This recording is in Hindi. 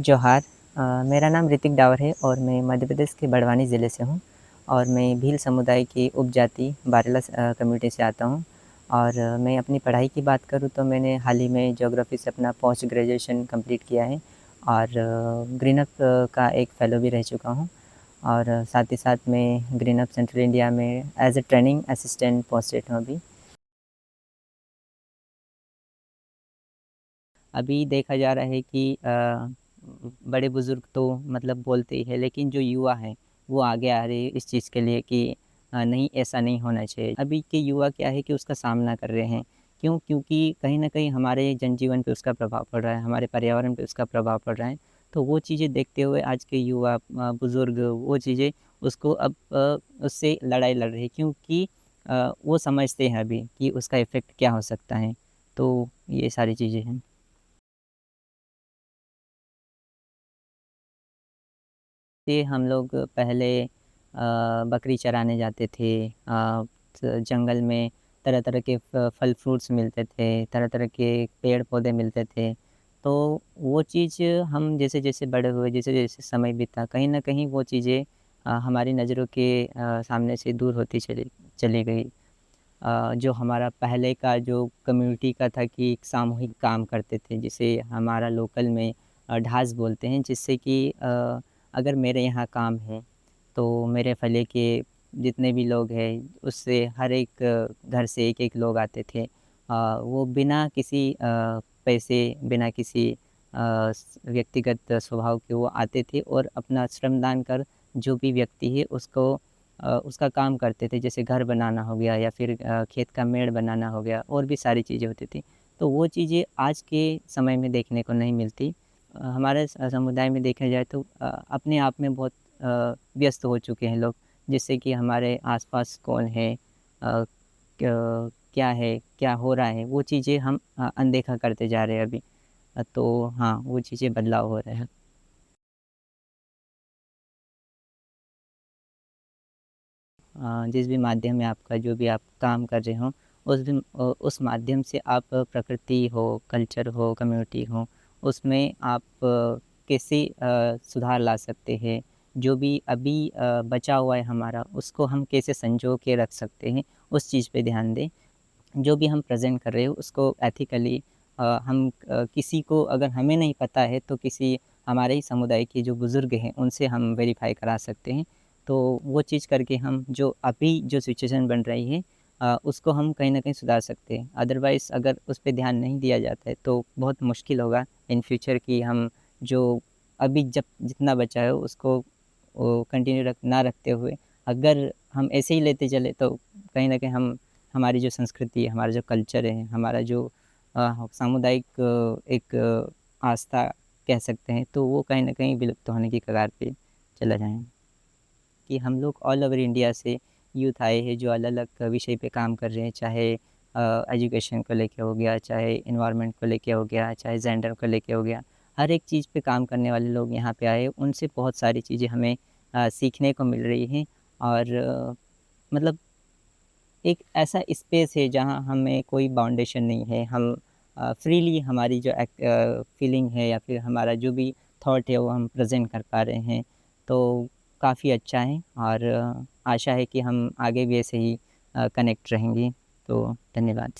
जोहार। मेरा नाम ऋतिक डावर है और मैं मध्य प्रदेश के बड़वानी ज़िले से हूँ और मैं भील समुदाय की उपजाति बारेला कम्युनिटी से आता हूँ। और मैं अपनी पढ़ाई की बात करूँ तो मैंने हाल ही में ज्योग्राफ़ी से अपना पोस्ट ग्रेजुएशन कंप्लीट किया है और ग्रीनअप का एक फ़ेलो भी रह चुका हूँ। और साथ ही साथ मैं ग्रीनअप सेंट्रल इंडिया में as a training assistant posted हूँ अभी। अभी देखा जा रहा है कि बड़े बुज़ुर्ग तो मतलब बोलते ही हैं, लेकिन जो युवा हैं वो आगे आ रहे हैं इस चीज़ के लिए कि नहीं, ऐसा नहीं होना चाहिए। अभी के युवा क्या है कि उसका सामना कर रहे हैं। क्यों? क्योंकि कहीं न कहीं हमारे जनजीवन पे उसका प्रभाव पड़ रहा है, हमारे पर्यावरण पे उसका प्रभाव पड़ रहा है। तो वो चीज़ें देखते हुए आज के युवा बुज़ुर्ग वो चीज़ें उसको अब उससे लड़ाई लड़ रहे हैं, क्योंकि वो समझते हैं अभी कि उसका इफ़ेक्ट क्या हो सकता है। तो ये सारी चीज़ें हैं। ये हम लोग पहले बकरी चराने जाते थे। जंगल में तरह-तरह के फल फ्रूट्स मिलते थे, तरह-तरह के पेड़-पौधे मिलते थे। तो वो चीज़ हम जैसे-जैसे बड़े हुए, जैसे-जैसे समय बीता, कहीं न कहीं वो चीज़ें हमारी नज़रों के सामने से दूर होती चली चली गई। जो हमारा पहले का जो कम्युनिटी का था कि एक सामूहिक काम करते थे, जिसे हमारा लोकल में ढास बोलते हैं, जिससे कि अगर मेरे यहाँ काम है तो मेरे फले के जितने भी लोग हैं उससे हर एक घर से एक-एक लोग आते थे। वो बिना किसी पैसे, बिना किसी व्यक्तिगत स्वभाव के वो आते थे और अपना श्रमदान कर जो भी व्यक्ति है उसको उसका काम करते थे। जैसे घर बनाना हो गया या फिर खेत का मेड़ बनाना हो गया, और भी सारी चीज़ें होती थी। तो वो चीज़ें आज के समय में देखने को नहीं मिलती। हमारे समुदाय में देखा जाए तो अपने आप में बहुत व्यस्त हो चुके हैं लोग, जिससे कि हमारे आस-पास कौन है, क्या है, क्या हो रहा है, वो चीज़ें हम अनदेखा करते जा रहे हैं अभी। तो हाँ, वो चीज़ें बदलाव हो रहे हैं। जिस भी माध्यम में आपका जो भी आप काम कर रहे हो, उस माध्यम से आप प्रकृति हो, कल्चर हो, कम्युनिटी हो, उसमें आप कैसे सुधार ला सकते हैं। जो भी अभी बचा हुआ है हमारा, उसको हम कैसे संजो के रख सकते हैं, उस चीज़ पे ध्यान दें। जो भी हम प्रेज़ेंट कर रहे हो उसको एथिकली हम किसी को अगर हमें नहीं पता है तो किसी हमारे ही समुदाय के जो बुज़ुर्ग हैं उनसे हम वेरीफ़ाई करा सकते हैं। तो वो चीज़ करके हम जो अभी जो सिचुएशन बन रही है उसको हम कहीं न कहीं सुधार सकते हैं। अदरवाइज़ अगर उस पे ध्यान नहीं दिया जाता है तो बहुत मुश्किल होगा इन फ्यूचर कि हम जो अभी जब जितना बचा है उसको वो कंटिन्यू ना रखते हुए अगर हम ऐसे ही लेते चले तो कहीं न कहीं हम हमारी जो संस्कृति है, हमारा जो कल्चर है, हमारा जो सामुदायिक एक आस्था कह सकते हैं, तो वो कहीं न कहीं विलुप्त होने की कगार पे चला जाएँ। कि हम लोग ऑल ओवर इंडिया से यूथ आए हैं जो अलग-अलग विषय पे काम कर रहे हैं, चाहे एजुकेशन को लेके हो गया, चाहे एनवायरनमेंट को लेके हो गया, चाहे जेंडर को लेके हो गया। हर एक चीज़ पे काम करने वाले लोग यहाँ पे आए, उनसे बहुत सारी चीज़ें हमें सीखने को मिल रही हैं। और मतलब एक ऐसा स्पेस है जहाँ हमें कोई बाउंडेशन नहीं है। हम फ्रीली हमारी जो फीलिंग है या फिर हमारा जो भी थॉट है वो हम प्रेज़ेंट कर पा रहे हैं। तो काफ़ी अच्छा है और आशा है कि हम आगे भी ऐसे ही कनेक्ट रहेंगे। तो धन्यवाद।